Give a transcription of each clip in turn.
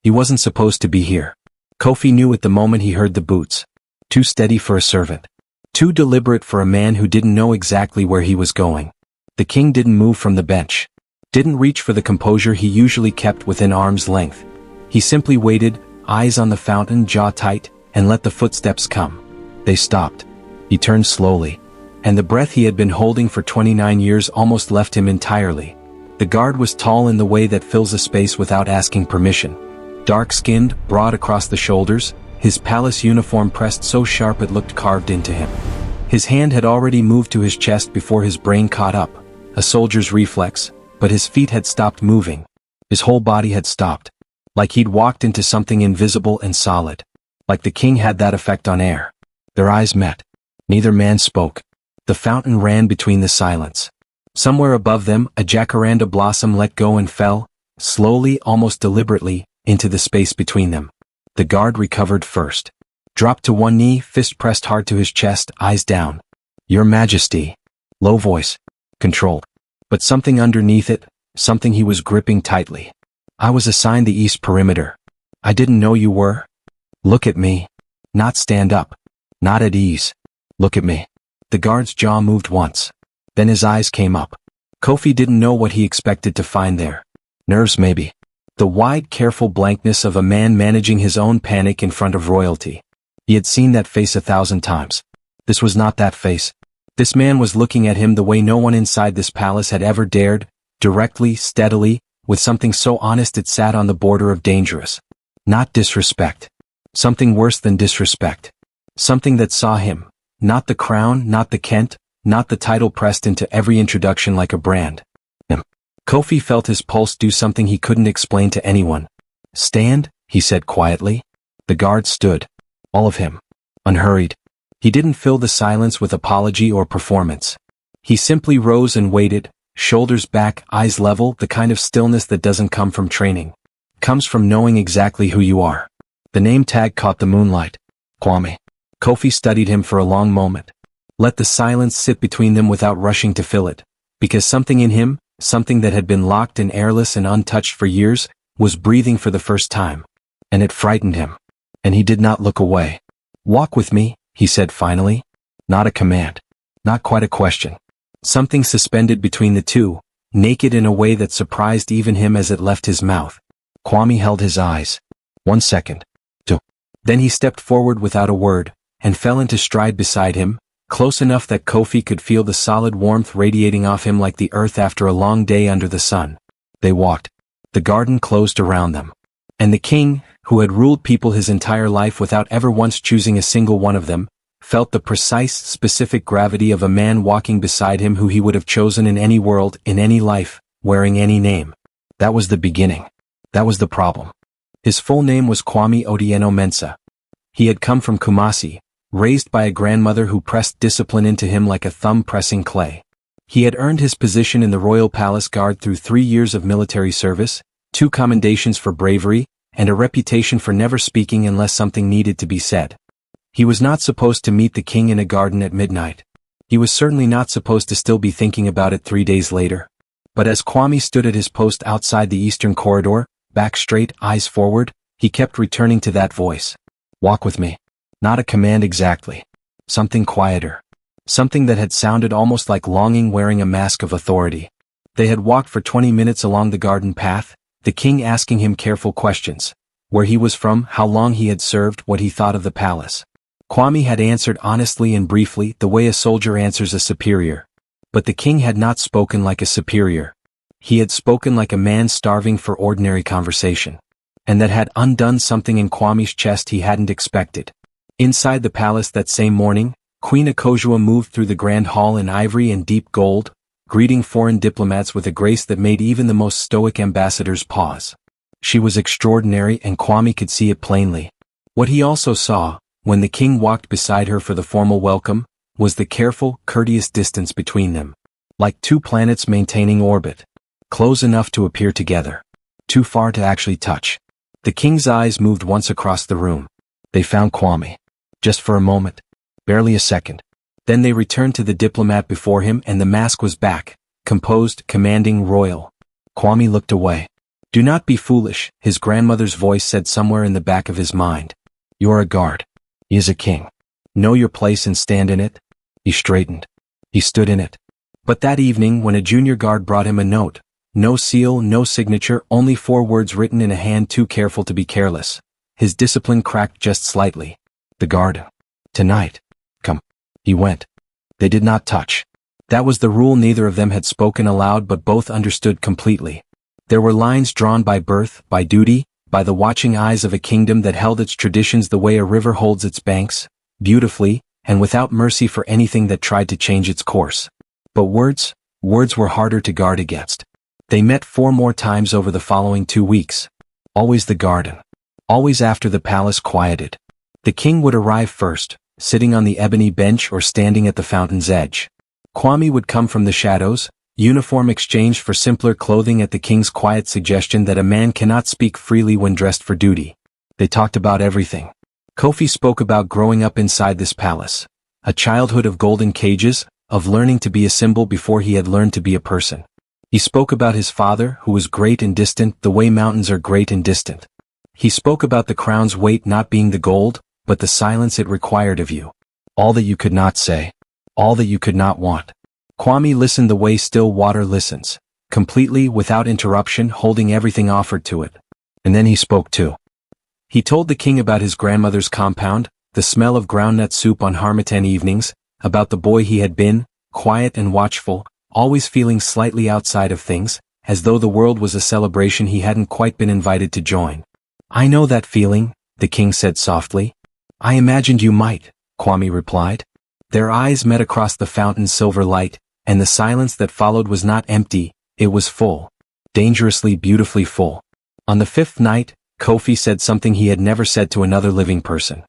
He wasn't supposed to be here. Kofi knew at the moment he heard the boots. Too steady for a servant. Too deliberate for a man who didn't know exactly where he was going. The king didn't move from the bench. Didn't reach for the composure he usually kept within arm's length. He simply waited, eyes on the fountain, jaw tight, and let the footsteps come. They stopped. He turned slowly. And the breath he had been holding for 29 years almost left him entirely. The guard was tall in the way that fills a space without asking permission. Dark-skinned, broad across the shoulders, his palace uniform pressed so sharp it looked carved into him. His hand had already moved to his chest before his brain caught up, a soldier's reflex, but his feet had stopped moving. His whole body had stopped. Like he'd walked into something invisible and solid. Like the king had that effect on air. Their eyes met. Neither man spoke. The fountain ran between the silence. Somewhere above them, a jacaranda blossom let go and fell, slowly, almost deliberately, into the space between them. The guard recovered first. Dropped to one knee, fist pressed hard to his chest, eyes down. "Your Majesty." Low voice. Controlled. But something underneath it, something he was gripping tightly. "I was assigned the east perimeter. I didn't know you were." "Look at me." Not stand up. Not at ease. "Look at me." The guard's jaw moved once. Then his eyes came up. Kofi didn't know what he expected to find there. Nerves maybe. The wide, careful blankness of a man managing his own panic in front of royalty. He had seen that face 1,000 times. This was not that face. This man was looking at him the way no one inside this palace had ever dared, directly, steadily, with something so honest it sat on the border of dangerous. Not disrespect. Something worse than disrespect. Something that saw him. Not the crown, not the Kent, not the title pressed into every introduction like a brand. Kofi felt his pulse do something he couldn't explain to anyone. "Stand," he said quietly. The guard stood. All of him. Unhurried. He didn't fill the silence with apology or performance. He simply rose and waited, shoulders back, eyes level, the kind of stillness that doesn't come from training. Comes from knowing exactly who you are. The name tag caught the moonlight. Kwame. Kofi studied him for a long moment. Let the silence sit between them without rushing to fill it. Because something in him, something that had been locked and airless and untouched for years, was breathing for the first time. And it frightened him. And he did not look away. "Walk with me," he said finally. Not a command. Not quite a question. Something suspended between the two, naked in a way that surprised even him as it left his mouth. Kwame held his eyes. 1 second. 2. Then he stepped forward without a word, and fell into stride beside him, close enough that Kofi could feel the solid warmth radiating off him like the earth after a long day under the sun. They walked. The garden closed around them. And the king, who had ruled people his entire life without ever once choosing a single one of them, felt the precise, specific gravity of a man walking beside him who he would have chosen in any world, in any life, wearing any name. That was the beginning. That was the problem. His full name was Kwame Otieno Mensah. He had come from Kumasi, raised by a grandmother who pressed discipline into him like a thumb pressing clay. He had earned his position in the Royal Palace Guard through 3 years of military service, 2 commendations for bravery, and a reputation for never speaking unless something needed to be said. He was not supposed to meet the king in a garden at midnight. He was certainly not supposed to still be thinking about it 3 days later. But as Kwame stood at his post outside the eastern corridor, back straight, eyes forward, he kept returning to that voice. "Walk with me." Not a command exactly. Something quieter. Something that had sounded almost like longing wearing a mask of authority. They had walked for 20 minutes along the garden path, the king asking him careful questions. Where he was from, how long he had served, what he thought of the palace. Kwame had answered honestly and briefly, the way a soldier answers a superior. But the king had not spoken like a superior. He had spoken like a man starving for ordinary conversation. And that had undone something in Kwame's chest he hadn't expected. Inside the palace that same morning, Queen Akosua moved through the grand hall in ivory and deep gold, greeting foreign diplomats with a grace that made even the most stoic ambassadors pause. She was extraordinary and Kwame could see it plainly. What he also saw, when the king walked beside her for the formal welcome, was the careful, courteous distance between them. Like 2 planets maintaining orbit. Close enough to appear together. Too far to actually touch. The king's eyes moved once across the room. They found Kwame. Just for a moment. Barely a second. Then they returned to the diplomat before him and the mask was back, composed, commanding, royal. Kwame looked away. Do not be foolish, his grandmother's voice said somewhere in the back of his mind. You're a guard. He is a king. Know your place and stand in it. He straightened. He stood in it. But that evening, when a junior guard brought him a note, no seal, no signature, only 4 words written in a hand too careful to be careless, his discipline cracked just slightly. The guard. Tonight. Come. He went. They did not touch. That was the rule neither of them had spoken aloud but both understood completely. There were lines drawn by birth, by duty, by the watching eyes of a kingdom that held its traditions the way a river holds its banks, beautifully, and without mercy for anything that tried to change its course. But words were harder to guard against. They met 4 more times over the following 2 weeks. Always the garden. Always after the palace quieted. The king would arrive first, sitting on the ebony bench or standing at the fountain's edge. Kwame would come from the shadows, uniform exchanged for simpler clothing at the king's quiet suggestion that a man cannot speak freely when dressed for duty. They talked about everything. Kofi spoke about growing up inside this palace. A childhood of golden cages, of learning to be a symbol before he had learned to be a person. He spoke about his father, who was great and distant, the way mountains are great and distant. He spoke about the crown's weight not being the gold, but the silence it required of you. All that you could not say. All that you could not want. Kwame listened the way still water listens, completely, without interruption, holding everything offered to it. And then he spoke too. He told the king about his grandmother's compound, the smell of groundnut soup on Harmattan evenings, about the boy he had been, quiet and watchful, always feeling slightly outside of things, as though the world was a celebration he hadn't quite been invited to join. I know that feeling, the king said softly. I imagined you might, Kwame replied. Their eyes met across the fountain's silver light, and the silence that followed was not empty, it was full. Dangerously, beautifully full. On the 5th night, Kofi said something he had never said to another living person.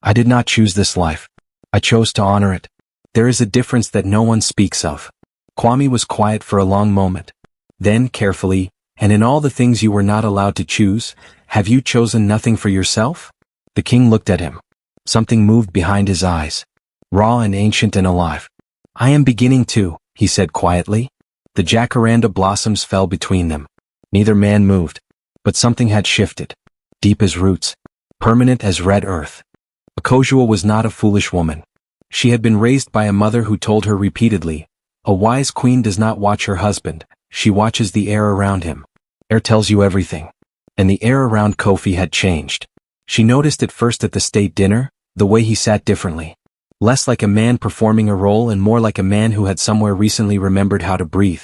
I did not choose this life. I chose to honor it. There is a difference that no one speaks of. Kwame was quiet for a long moment. Then, carefully, and in all the things you were not allowed to choose, have you chosen nothing for yourself? The king looked at him. Something moved behind his eyes. Raw and ancient and alive. I am beginning to, he said quietly. The jacaranda blossoms fell between them. Neither man moved. But something had shifted. Deep as roots. Permanent as red earth. Akosua was not a foolish woman. She had been raised by a mother who told her repeatedly, a wise queen does not watch her husband, she watches the air around him. Air tells you everything. And the air around Kofi had changed. She noticed it first at the state dinner, the way he sat differently. Less like a man performing a role and more like a man who had somewhere recently remembered how to breathe.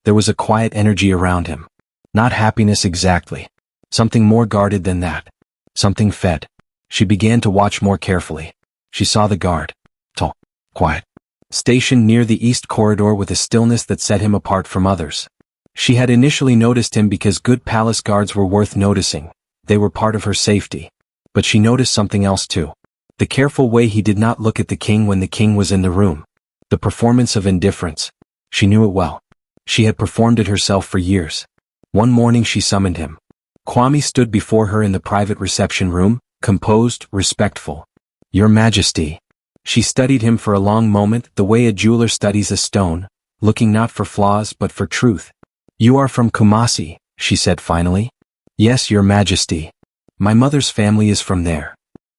There was a quiet energy around him. Not happiness exactly. Something more guarded than that. Something fed. She began to watch more carefully. She saw the guard. Tall. Quiet. Stationed near the east corridor with a stillness that set him apart from others. She had initially noticed him because good palace guards were worth noticing. They were part of her safety. But she noticed something else too. The careful way he did not look at the king when the king was in the room. The performance of indifference. She knew it well. She had performed it herself for years. One morning she summoned him. Kwame stood before her in the private reception room, composed, respectful. Your Majesty. She studied him for a long moment, the way a jeweler studies a stone, looking not for flaws but for truth. You are from Kumasi, she said finally. Yes, Your Majesty. My mother's family is from there.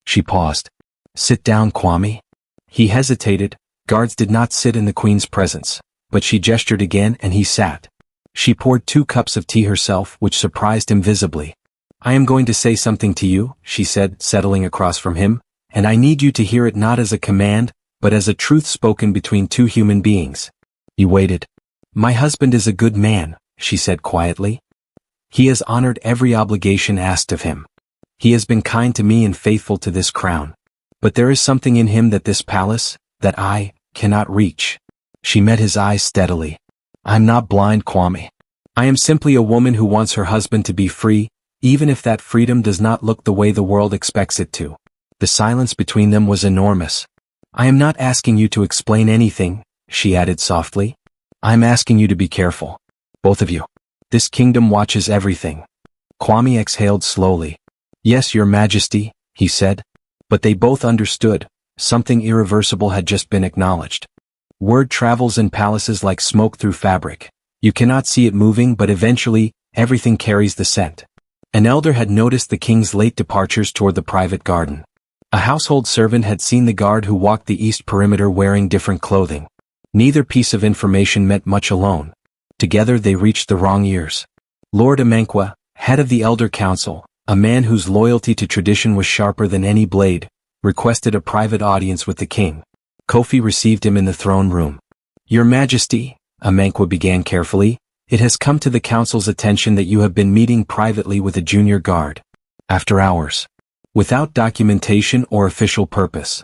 She paused. Sit down, Kwame. He hesitated. Guards did not sit in the queen's presence, but she gestured again and he sat. She poured 2 cups of tea herself, which surprised him visibly. I am going to say something to you, she said, settling across from him, and I need you to hear it not as a command, but as a truth spoken between 2 human beings. He waited. My husband is a good man, she said quietly. He has honored every obligation asked of him. He has been kind to me and faithful to this crown. But there is something in him that this palace, that I, cannot reach. She met his eyes steadily. I'm not blind, Kwame. I am simply a woman who wants her husband to be free, even if that freedom does not look the way the world expects it to. The silence between them was enormous. I am not asking you to explain anything, she added softly. I am asking you to be careful. Both of you. This kingdom watches everything. Kwame exhaled slowly. Yes, Your Majesty, he said. But they both understood. Something irreversible had just been acknowledged. Word travels in palaces like smoke through fabric. You cannot see it moving, but eventually, everything carries the scent. An elder had noticed the king's late departures toward the private garden. A household servant had seen the guard who walked the east perimeter wearing different clothing. Neither piece of information meant much alone. Together they reached the wrong ears. Lord Amanqua, head of the Elder Council, a man whose loyalty to tradition was sharper than any blade, requested a private audience with the king. Kofi received him in the throne room. Your Majesty, Amanqua began carefully, it has come to the council's attention that you have been meeting privately with a junior guard. After hours. Without documentation or official purpose.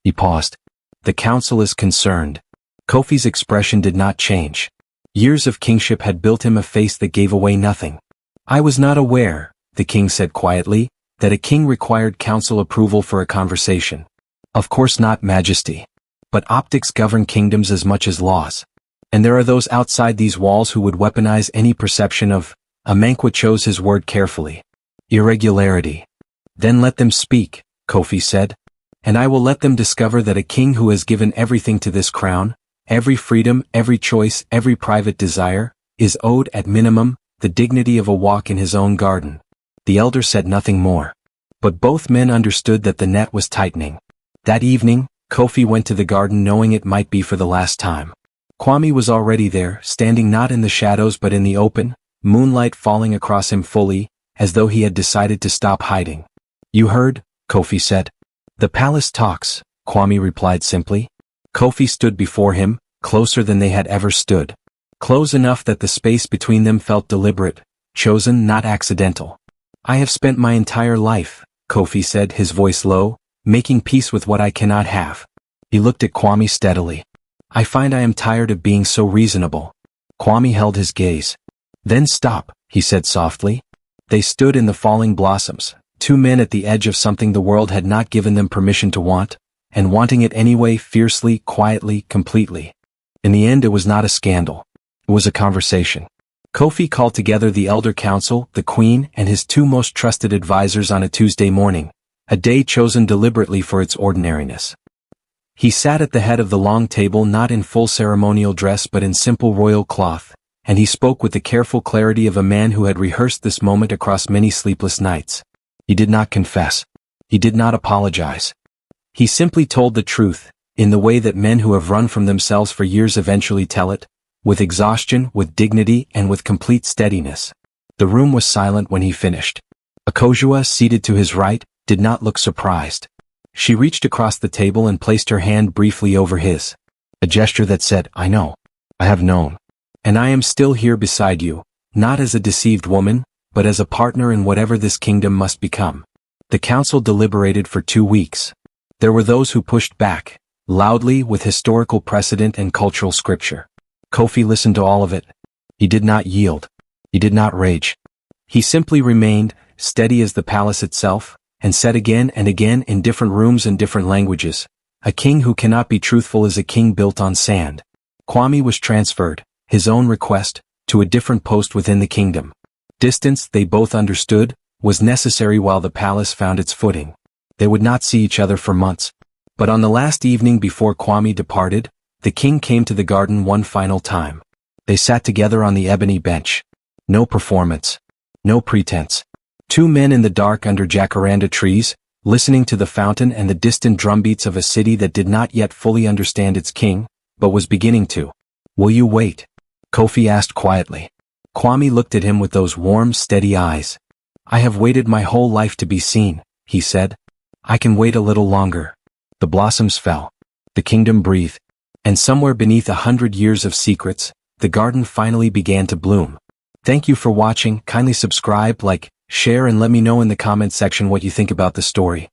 He paused. The council is concerned. Kofi's expression did not change. Years of kingship had built him a face that gave away nothing. I was not aware, the king said quietly, that a king required council approval for a conversation. Of course not, Majesty. But optics govern kingdoms as much as laws. And there are those outside these walls who would weaponize any perception of, Amanqua chose his word carefully. Irregularity. Then let them speak, Kofi said. And I will let them discover that a king who has given everything to this crown, every freedom, every choice, every private desire, is owed at minimum, the dignity of a walk in his own garden. The elder said nothing more. But both men understood that the net was tightening. That evening, Kofi went to the garden knowing it might be for the last time. Kwame was already there, standing not in the shadows but in the open, moonlight falling across him fully, as though he had decided to stop hiding. You heard, Kofi said. The palace talks, Kwame replied simply. Kofi stood before him, closer than they had ever stood. Close enough that the space between them felt deliberate, chosen, not accidental. I have spent my entire life, Kofi said, his voice low, making peace with what I cannot have. He looked at Kwame steadily. I find I am tired of being so reasonable. Kwame held his gaze. Then stop, he said softly. They stood in the falling blossoms, two men at the edge of something the world had not given them permission to want, and wanting it anyway, fiercely, quietly, completely. In the end it was not a scandal. It was a conversation. Kofi called together the Elder Council, the Queen, and his two most trusted advisors on a Tuesday morning, a day chosen deliberately for its ordinariness. He sat at the head of the long table not in full ceremonial dress but in simple royal cloth, and he spoke with the careful clarity of a man who had rehearsed this moment across many sleepless nights. He did not confess. He did not apologize. He simply told the truth, in the way that men who have run from themselves for years eventually tell it, with exhaustion, with dignity, and with complete steadiness. The room was silent when he finished. Akosua, seated to his right, did not look surprised. She reached across the table and placed her hand briefly over his. A gesture that said, I know. I have known. And I am still here beside you, not as a deceived woman, but as a partner in whatever this kingdom must become. The council deliberated for 2 weeks. There were those who pushed back, loudly, with historical precedent and cultural scripture. Kofi listened to all of it. He did not yield. He did not rage. He simply remained, steady as the palace itself, and said again and again in different rooms and different languages, a king who cannot be truthful is a king built on sand. Kwame was transferred, his own request, to a different post within the kingdom. Distance, they both understood, was necessary while the palace found its footing. They would not see each other for months. But on the last evening before Kwame departed, the king came to the garden one final time. They sat together on the ebony bench. No performance. No pretense. Two men in the dark under jacaranda trees, listening to the fountain and the distant drumbeats of a city that did not yet fully understand its king, but was beginning to. Will you wait? Kofi asked quietly. Kwame looked at him with those warm, steady eyes. I have waited my whole life to be seen, he said. I can wait a little longer. The blossoms fell. The kingdom breathed. And somewhere beneath 100 years of secrets, the garden finally began to bloom. Thank you for watching. Kindly subscribe, like, share, and let me know in the comment section what you think about the story.